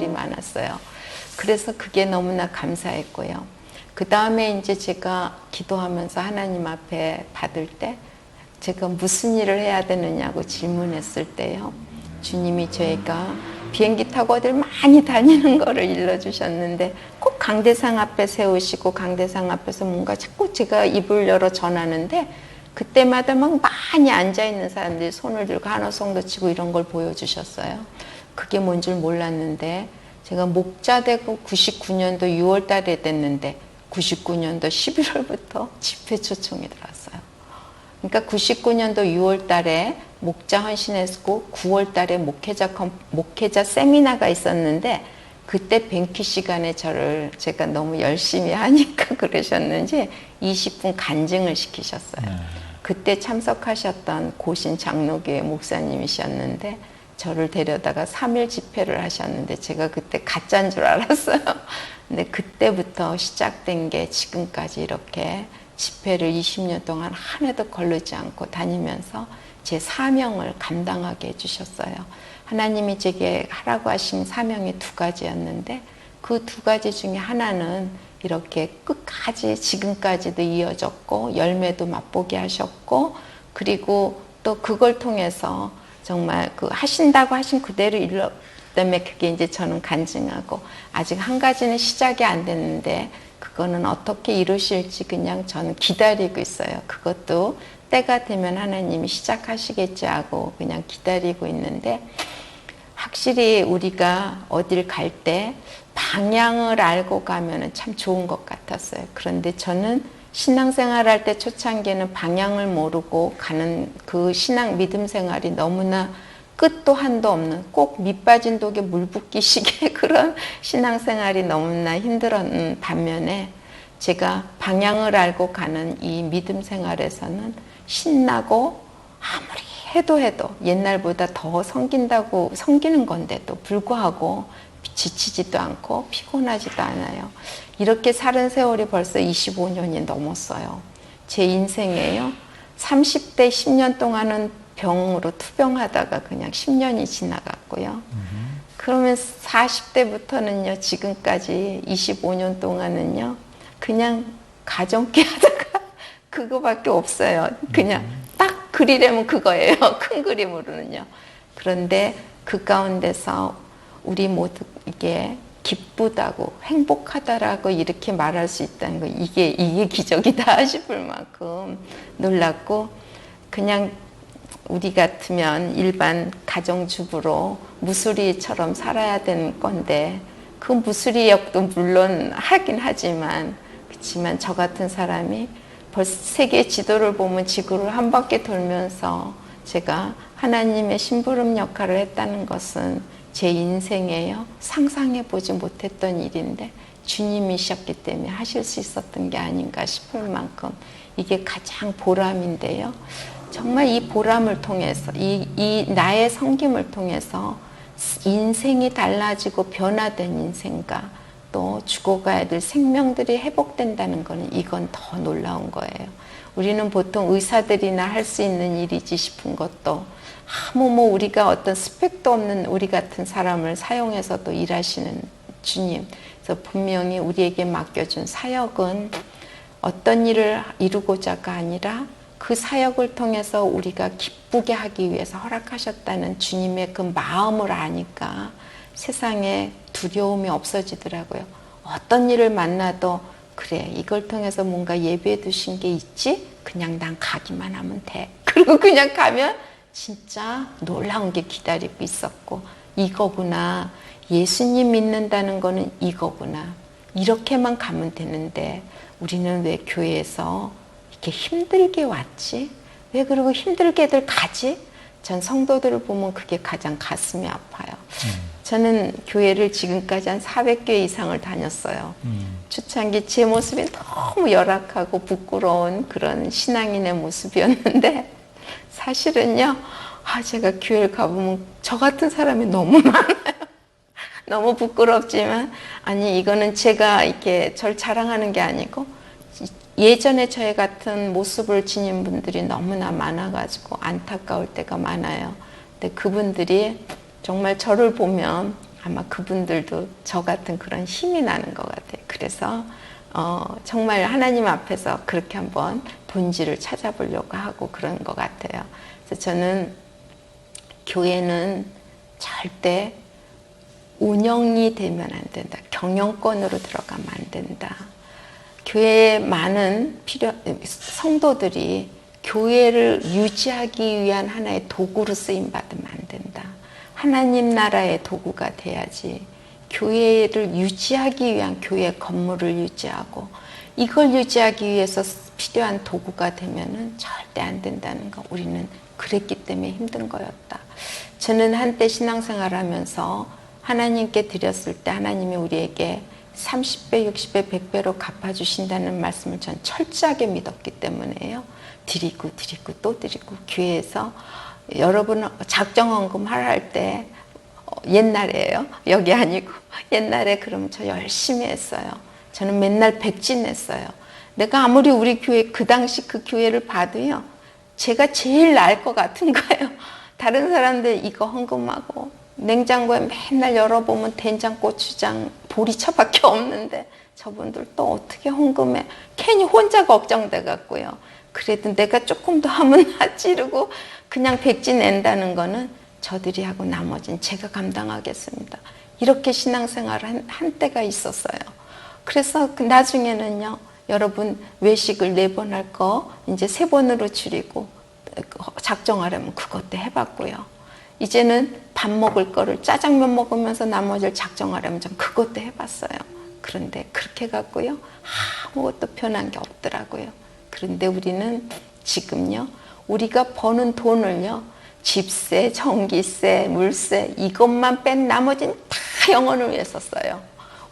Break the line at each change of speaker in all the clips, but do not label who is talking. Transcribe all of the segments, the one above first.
분들이 많았어요. 그래서 그게 너무나 감사했고요. 그 다음에 이제 제가 기도하면서 하나님 앞에 받을 때 제가 무슨 일을 해야 되느냐고 질문했을 때요. 주님이 저희가 비행기 타고 어딜 많이 다니는 거를 일러주셨는데 꼭 강대상 앞에 세우시고 강대상 앞에서 뭔가 자꾸 제가 입을 열어 전하는데 그때마다 막 많이 앉아있는 사람들이 손을 들고 한호성도 치고 이런 걸 보여주셨어요. 그게 뭔 줄 몰랐는데 제가 목자 되고 99년도 6월 달에 됐는데 99년도 11월부터 집회 초청이 들어왔어요. 그러니까 99년도 6월 달에 목자 헌신했고 9월 달에 목회자 세미나가 있었는데 그때 뱅퀴 시간에 제가 너무 열심히 하니까 그러셨는지 20분 간증을 시키셨어요. 그때 참석하셨던 고신 장로교회 목사님이셨는데 저를 데려다가 3일 집회를 하셨는데 제가 그때 가짜인 줄 알았어요. 근데 그때부터 시작된 게 지금까지 이렇게 집회를 20년 동안 한 해도 거르지 않고 다니면서 제 사명을 감당하게 해주셨어요. 하나님이 제게 하라고 하신 사명이 2가지였는데 그 2가지 중에 하나는 이렇게 끝까지 지금까지도 이어졌고 열매도 맛보게 하셨고 그리고 또 그걸 통해서 정말 그 하신다고 하신 그대로 때문에 그게 이제 저는 간증하고 아직 한 가지는 시작이 안 됐는데 그거는 어떻게 이루실지 그냥 저는 기다리고 있어요. 그것도 때가 되면 하나님이 시작하시겠지 하고 그냥 기다리고 있는데 확실히 우리가 어딜 갈 때 방향을 알고 가면 참 좋은 것 같았어요. 그런데 저는 신앙생활 할 때 초창기에는 방향을 모르고 가는 그 신앙 믿음 생활이 너무나 끝도 한도 없는 꼭 밑빠진 독에 물 붓기식의 그런 신앙생활이 너무나 힘들었는 반면에 제가 방향을 알고 가는 이 믿음 생활에서는 신나고 아무리 해도 옛날보다 더 섬기는 건데도 불구하고 지치지도 않고 피곤하지도 않아요. 이렇게 살은 세월이 벌써 25년이 넘었어요. 제 인생에요. 30대 10년 동안은 병으로 투병하다가 그냥 10년이 지나갔고요. 그러면 40대부터는요, 지금까지 25년 동안은요, 그냥 가정기 하다가 그거밖에 없어요. 그냥 딱 그리려면 그거예요. 큰 그림으로는요. 그런데 그 가운데서 우리 모두 이게 기쁘다고 행복하다라고 이렇게 말할 수 있다는 거 이게 기적이다 싶을 만큼 놀랐고 그냥 우리 같으면 일반 가정주부로 무수리처럼 살아야 되는 건데 그 무수리 역도 물론 하긴 하지만 그렇지만 저 같은 사람이 벌써 세계 지도를 보면 지구를 한 바퀴 돌면서 제가 하나님의 심부름 역할을 했다는 것은 제 인생에요. 상상해보지 못했던 일인데 주님이셨기 때문에 하실 수 있었던 게 아닌가 싶을 만큼 이게 가장 보람인데요. 정말 이 보람을 통해서 이 나의 섬김을 통해서 인생이 달라지고 변화된 인생과 또 죽어가야 될 생명들이 회복된다는 것은 이건 더 놀라운 거예요. 우리는 보통 의사들이나 할 수 있는 일이지 싶은 것도 아무 우리가 어떤 스펙도 없는 우리 같은 사람을 사용해서도 일하시는 주님. 그래서 분명히 우리에게 맡겨준 사역은 어떤 일을 이루고자가 아니라 그 사역을 통해서 우리가 기쁘게 하기 위해서 허락하셨다는 주님의 그 마음을 아니까 세상에 두려움이 없어지더라고요. 어떤 일을 만나도 그래 이걸 통해서 뭔가 예배해 두신 게 있지? 그냥 난 가기만 하면 돼. 그리고 그냥 가면 진짜 놀라운 게 기다리고 있었고 이거구나. 예수님 믿는다는 거는 이거구나. 이렇게만 가면 되는데 우리는 왜 교회에서 이렇게 힘들게 왔지? 왜 그러고 힘들게들 가지? 전 성도들을 보면 그게 가장 가슴이 아파요. 저는 교회를 지금까지 한 400개 이상을 다녔어요. 초창기 제 모습이 너무 열악하고 부끄러운 그런 신앙인의 모습이었는데 사실은요, 제가 교회를 가보면 저 같은 사람이 너무 많아요. 너무 부끄럽지만, 아니, 이거는 제가 이렇게 절 자랑하는 게 아니고, 예전에 저희 같은 모습을 지닌 분들이 너무나 많아가지고 안타까울 때가 많아요. 근데 그분들이 정말 저를 보면 아마 그분들도 저 같은 그런 힘이 나는 것 같아요. 그래서 정말 하나님 앞에서 그렇게 한번 본질을 찾아보려고 하고 그런 것 같아요. 그래서 저는 교회는 절대 운영이 되면 안 된다. 경영권으로 들어가면 안 된다. 교회에 많은 성도들이 교회를 유지하기 위한 하나의 도구로 쓰임받으면 안 된다. 하나님 나라의 도구가 돼야지. 교회를 유지하기 위한 교회 건물을 유지하고 이걸 유지하기 위해서 필요한 도구가 되면은 절대 안 된다는 거. 우리는 그랬기 때문에 힘든 거였다. 저는 한때 신앙생활하면서 하나님께 드렸을 때 하나님이 우리에게 30배, 60배, 100배로 갚아주신다는 말씀을 전 철저하게 믿었기 때문에요. 드리고 또 드리고 교회에서 여러분 작정헌금 할 때 옛날에요. 여기 아니고 옛날에 그럼 저 열심히 했어요. 저는 맨날 백진했어요. 내가 아무리 우리 교회 그 당시 그 교회를 봐도요. 제가 제일 나을 것 같은 거예요. 다른 사람들 이거 헌금하고 냉장고에 맨날 열어보면 된장, 고추장, 보리차밖에 없는데 저분들 또 어떻게 헌금해. 괜히 혼자 걱정돼 갖고요. 그래도 내가 조금 더 하면 낫지 이러고 그냥 백지 낸다는 거는 저들이 하고 나머지는 제가 감당하겠습니다. 이렇게 신앙생활을 한 때가 있었어요. 그래서 나중에는요. 여러분 외식을 4번 할 거 이제 3번으로 줄이고 작정하려면 그것도 해봤고요. 이제는 밥 먹을 거를 짜장면 먹으면서 나머지를 작정하려면 좀 그것도 해봤어요. 그런데 그렇게 해갖고요. 아무것도 변한 게 없더라고요. 그런데 우리는 지금요. 우리가 버는 돈을요. 집세, 전기세, 물세 이것만 뺀 나머지는 다 영혼을 위해서 써요.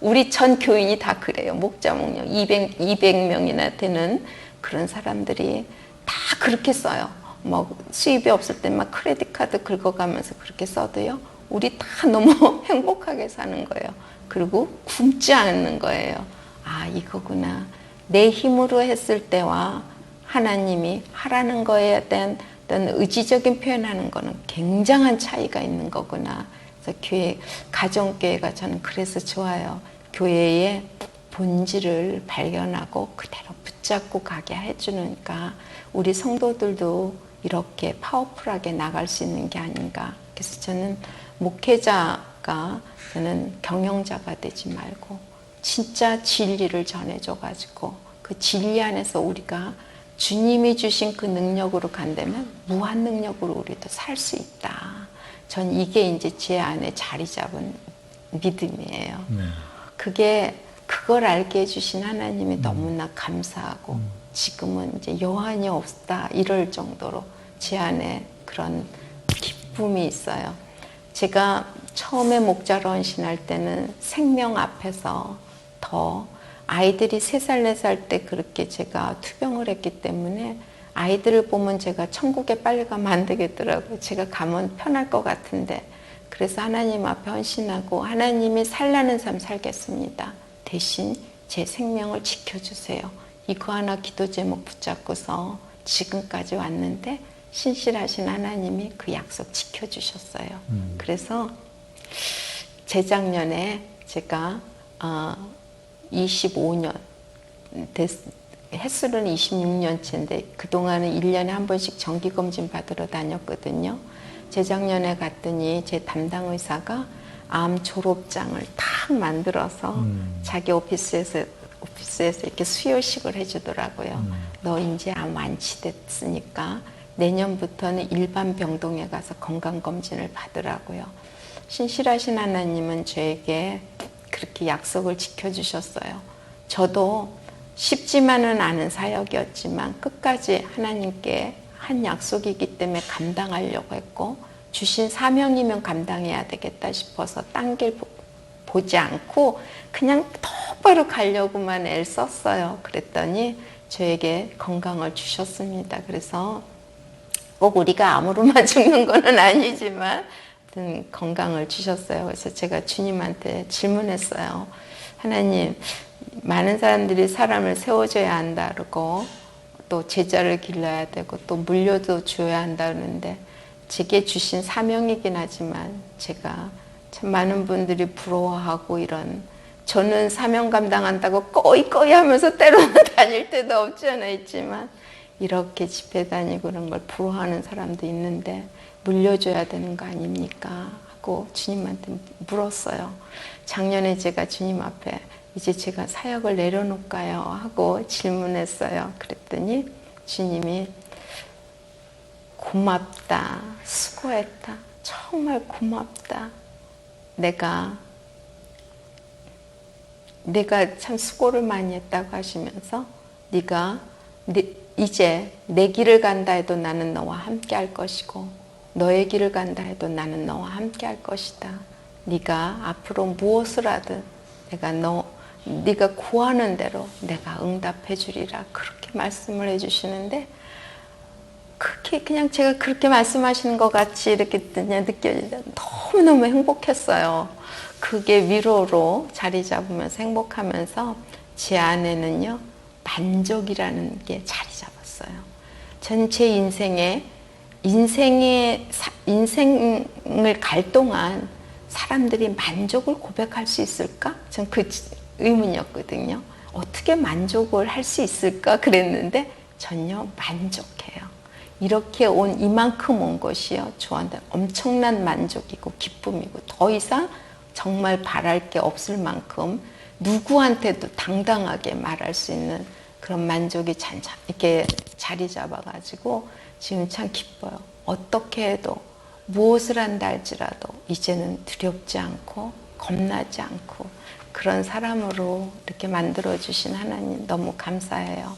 우리 전 교인이 다 그래요. 목자, 목녀 200명이나 되는 그런 사람들이 다 그렇게 써요. 뭐 수입이 없을 때 막 크레딧 카드 긁어가면서 그렇게 써도요. 우리 다 너무 행복하게 사는 거예요. 그리고 굶지 않는 거예요. 아, 이거구나. 내 힘으로 했을 때와 하나님이 하라는 거에 대한 어떤 의지적인 표현하는 거는 굉장한 차이가 있는 거구나. 그래서 교회, 가정교회가 저는 그래서 좋아요. 교회의 본질을 발견하고 그대로 붙잡고 가게 해주니까 우리 성도들도 이렇게 파워풀하게 나갈 수 있는 게 아닌가. 그래서 저는 목회자가 저는 경영자가 되지 말고 진짜 진리를 전해줘가지고 그 진리 안에서 우리가 주님이 주신 그 능력으로 간다면 무한 능력으로 우리도 살 수 있다. 전 이게 이제 제 안에 자리 잡은 믿음이에요. 네. 그걸 알게 해주신 하나님이 너무나 감사하고 지금은 이제 여한이 없다 이럴 정도로 제 안에 그런 기쁨이 있어요. 제가 처음에 목자로 헌신할 때는 생명 앞에서 더 아이들이 3살, 4살 때 그렇게 제가 투병을 했기 때문에 아이들을 보면 제가 천국에 빨리 가면 안 되겠더라고요. 제가 가면 편할 것 같은데. 그래서 하나님 앞에 헌신하고 하나님이 살라는 삶 살겠습니다. 대신 제 생명을 지켜주세요. 이거 하나 기도 제목 붙잡고서 지금까지 왔는데 신실하신 하나님이 그 약속 지켜주셨어요. 그래서 재작년에 제가 25년, 햇술은 26년째인데 그동안은 1년에 한 번씩 정기검진 받으러 다녔거든요. 재작년에 갔더니 제 담당 의사가 암 졸업장을 탁 만들어서 자기 오피스에서 이렇게 수여식을 해주더라고요. 너 이제 암 완치됐으니까 내년부터는 일반 병동에 가서 건강검진을 받으라고요. 신실하신 하나님은 저에게 그렇게 약속을 지켜주셨어요. 저도 쉽지만은 않은 사역이었지만 끝까지 하나님께 한 약속이기 때문에 감당하려고 했고 주신 사명이면 감당해야 되겠다 싶어서 딴 길 보지 않고 그냥 똑바로 가려고만 애를 썼어요. 그랬더니 저에게 건강을 주셨습니다. 그래서 꼭 우리가 암으로만 죽는 건 아니지만 건강을 주셨어요. 그래서 제가 주님한테 질문했어요. 하나님, 많은 사람들이 사람을 세워줘야 한다 그러고 또 제자를 길러야 되고 또 물려도 줘야 한다는데 제게 주신 사명이긴 하지만 제가 참 많은 분들이 부러워하고 이런, 저는 사명 감당한다고 꺼이꺼이 하면서 때로는 다닐 때도 없지 않아 있지만 이렇게 집회 다니고 그런 걸 부러워하는 사람도 있는데 물려줘야 되는 거 아닙니까? 하고 주님한테 물었어요. 작년에 제가 주님 앞에 이제 제가 사역을 내려놓을까요? 하고 질문했어요. 그랬더니 주님이 고맙다, 수고했다, 정말 고맙다. 내가 참 수고를 많이 했다고 하시면서 네가 이제 내 길을 간다 해도 나는 너와 함께 할 것이고 너의 길을 간다 해도 나는 너와 함께 할 것이다. 네가 앞으로 무엇을 하든 네가 구하는 대로 내가 응답해 주리라. 그렇게 말씀을 해 주시는데 그렇게 그냥 제가 그렇게 말씀하시는 것 같이 이렇게 그냥 느껴지다 너무너무 행복했어요. 그게 위로로 자리 잡으면서 행복하면서 제 안에는요 만족이라는 게 자리 잡았어요. 전체 인생을 갈 동안 사람들이 만족을 고백할 수 있을까? 전 그 의문이었거든요. 어떻게 만족을 할 수 있을까? 그랬는데 전혀 만족해요. 이렇게 이만큼 온 것이요 저한테 엄청난 만족이고 기쁨이고 더 이상 정말 바랄 게 없을 만큼 누구한테도 당당하게 말할 수 있는 그런 만족이 이렇게 자리 잡아가지고 지금 참 기뻐요. 어떻게 해도 무엇을 한다 할지라도 이제는 두렵지 않고 겁나지 않고 그런 사람으로 이렇게 만들어주신 하나님 너무 감사해요.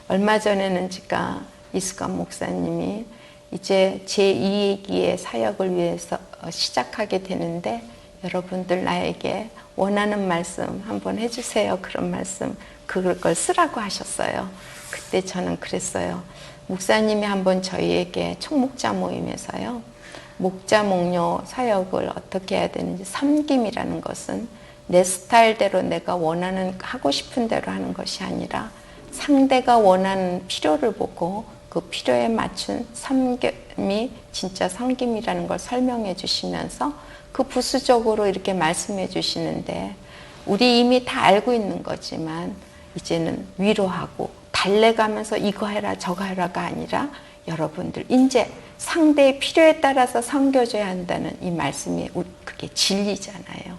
얼마 전에는 제가 이수감 목사님이 이제 제2기의 사역을 위해서 시작하게 되는데 여러분들 나에게 원하는 말씀 한번 해주세요. 그런 말씀 그걸 쓰라고 하셨어요. 그때 저는 그랬어요. 목사님이 한번 저희에게 총목자 모임에서요. 목자 목녀 사역을 어떻게 해야 되는지 섬김이라는 것은 내 스타일대로 내가 원하는 하고 싶은 대로 하는 것이 아니라 상대가 원하는 필요를 보고 그 필요에 맞춘 섬김이 진짜 섬김이라는 걸 설명해 주시면서 그 부수적으로 이렇게 말씀해 주시는데 우리 이미 다 알고 있는 거지만 이제는 위로하고 달래가면서 이거 해라 저거 해라가 아니라 여러분들 이제 상대의 필요에 따라서 섬겨줘야 한다는 이 말씀이 그게 진리잖아요.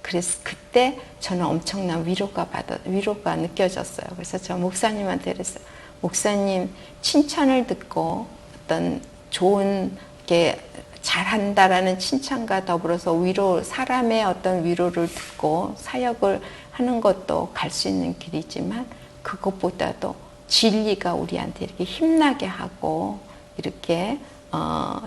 그래서 그때 저는 엄청난 위로가 느껴졌어요. 그래서 저 목사님한테 그랬어요. 목사님 칭찬을 듣고 어떤 좋은 게 잘한다라는 칭찬과 더불어서 사람의 어떤 위로를 듣고 사역을 하는 것도 갈 수 있는 길이지만 그것보다도 진리가 우리한테 이렇게 힘나게 하고 이렇게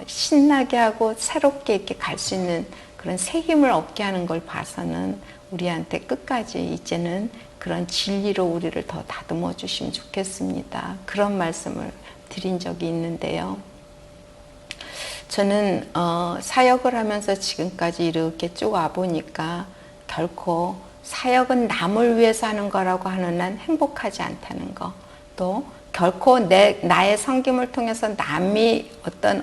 신나게 하고 새롭게 이렇게 갈 수 있는 그런 새 힘을 얻게 하는 걸 봐서는 우리한테 끝까지 이제는 그런 진리로 우리를 더 다듬어 주시면 좋겠습니다. 그런 말씀을 드린 적이 있는데요. 저는 사역을 하면서 지금까지 이렇게 쭉 와보니까 결코 사역은 남을 위해서 하는 거라고 하는 한 행복하지 않다는 거, 또 결코 나의 섬김을 통해서 남이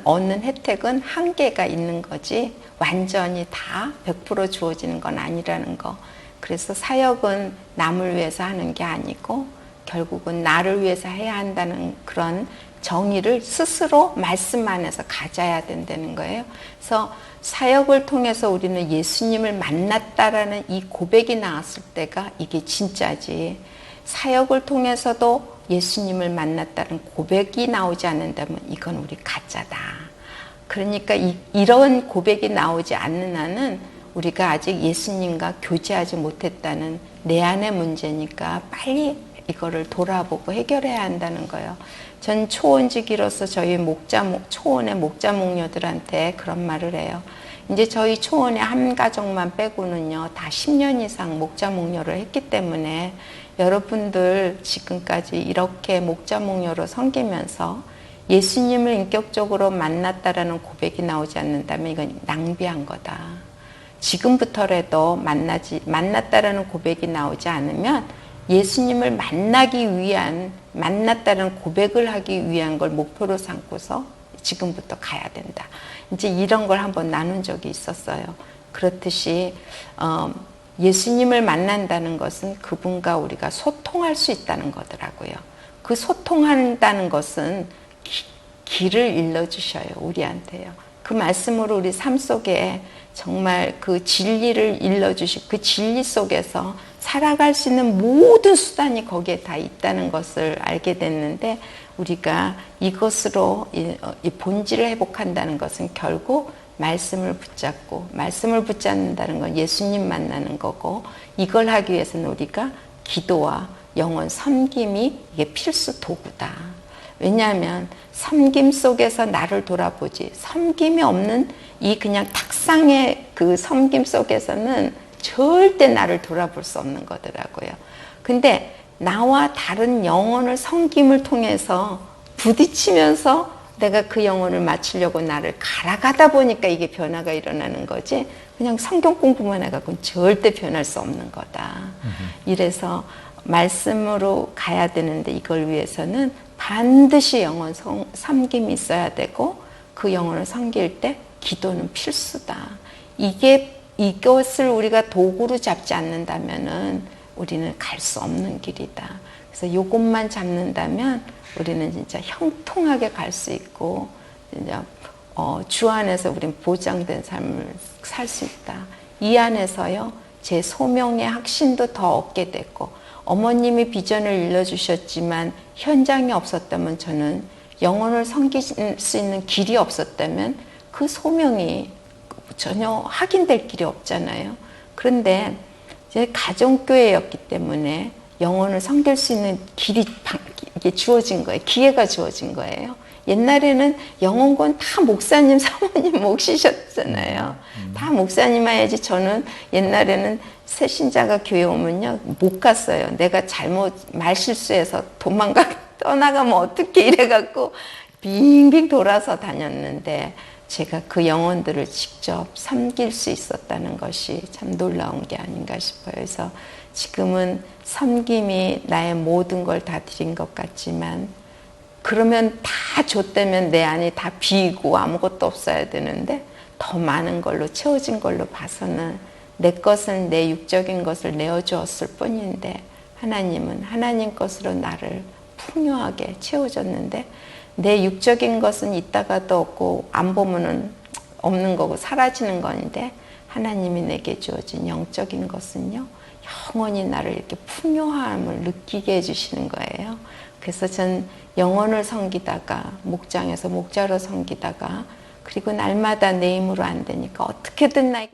얻는 혜택은 한계가 있는 거지 완전히 다 100% 주어지는 건 아니라는 거. 그래서 사역은 남을 위해서 하는 게 아니고 결국은 나를 위해서 해야 한다는 그런 정의를 스스로 말씀 안에서 가져야 된다는 거예요. 그래서 사역을 통해서 우리는 예수님을 만났다라는 이 고백이 나왔을 때가 이게 진짜지, 사역을 통해서도 예수님을 만났다는 고백이 나오지 않는다면 이건 우리 가짜다. 그러니까 이런 고백이 나오지 않는 한은 우리가 아직 예수님과 교제하지 못했다는 내 안의 문제니까 빨리 이거를 돌아보고 해결해야 한다는 거예요. 전 초원지기로서 저희 초원의 목자 목녀들한테 그런 말을 해요. 이제 저희 초원의 한 가정만 빼고는요 다 10년 이상 목자 목녀를 했기 때문에 여러분들 지금까지 이렇게 목자 목녀로 섬기면서 예수님을 인격적으로 만났다라는 고백이 나오지 않는다면 이건 낭비한 거다. 지금부터라도 만났다라는 고백이 나오지 않으면 예수님을 만났다는 고백을 하기 위한 걸 목표로 삼고서 지금부터 가야 된다. 이제 이런 걸 한번 나눈 적이 있었어요. 그렇듯이 예수님을 만난다는 것은 그분과 우리가 소통할 수 있다는 거더라고요. 그 소통한다는 것은 길을 일러주셔요. 우리한테요. 그 말씀으로 우리 삶 속에 정말 그 진리를 일러주시고 그 진리 속에서 살아갈 수 있는 모든 수단이 거기에 다 있다는 것을 알게 됐는데, 우리가 이것으로 이 본질을 회복한다는 것은 결국 말씀을 붙잡고, 말씀을 붙잡는다는 건 예수님 만나는 거고, 이걸 하기 위해서는 우리가 기도와 영혼 섬김이 이게 필수 도구다. 왜냐하면 섬김 속에서 나를 돌아보지, 섬김이 없는 이 그냥 탁상의 그 섬김 속에서는 절대 나를 돌아볼 수 없는 거더라고요. 근데 나와 다른 영혼을 섬김을 통해서 부딪히면서 내가 그 영혼을 맞추려고 나를 갈아가다 보니까 이게 변화가 일어나는 거지, 그냥 성경 공부만 해갖고는 절대 변할 수 없는 거다. 이래서 말씀으로 가야 되는데, 이걸 위해서는 반드시 영혼 섬김이 있어야 되고, 그 영혼을 섬길 때 기도는 필수다. 이것을 우리가 도구로 잡지 않는다면은 우리는 갈 수 없는 길이다. 그래서 이것만 잡는다면 우리는 진짜 형통하게 갈 수 있고, 진짜 주 안에서 우리는 보장된 삶을 살 수 있다. 이 안에서요, 제 소명의 확신도 더 얻게 됐고, 어머님이 비전을 일러주셨지만 현장이 없었다면, 저는 영혼을 섬길 수 있는 길이 없었다면 그 소명이 전혀 확인될 길이 없잖아요. 그런데 이제 가정교회였기 때문에 영혼을 섬길 수 있는 길이 이게 주어진 거예요. 기회가 주어진 거예요. 옛날에는 영혼권 다 목사님, 사모님 몫이셨잖아요. 다 목사님 해야지. 저는 옛날에는 새신자가 교회 오면요, 못 갔어요. 내가 잘못 말 실수해서 떠나가면 어떻게 이래갖고 빙빙 돌아서 다녔는데, 제가 그 영혼들을 직접 섬길 수 있었다는 것이 참 놀라운 게 아닌가 싶어요. 그래서 지금은 섬김이 나의 모든 걸 다 드린 것 같지만, 그러면 다 줬다면 내 안이 다 비고 아무것도 없어야 되는데, 더 많은 걸로 채워진 걸로 봐서는 내 것은, 내 육적인 것을 내어주었을 뿐인데, 하나님은 하나님 것으로 나를 풍요하게 채워줬는데, 내 육적인 것은 있다가도 없고 안 보면은 없는 거고 사라지는 건데, 하나님이 내게 주어진 영적인 것은요, 영원히 나를 이렇게 풍요함을 느끼게 해주시는 거예요. 그래서 전 영혼을 섬기다가, 목장에서 목자로 섬기다가, 그리고 날마다 내 힘으로 안 되니까 어떻게든 나에게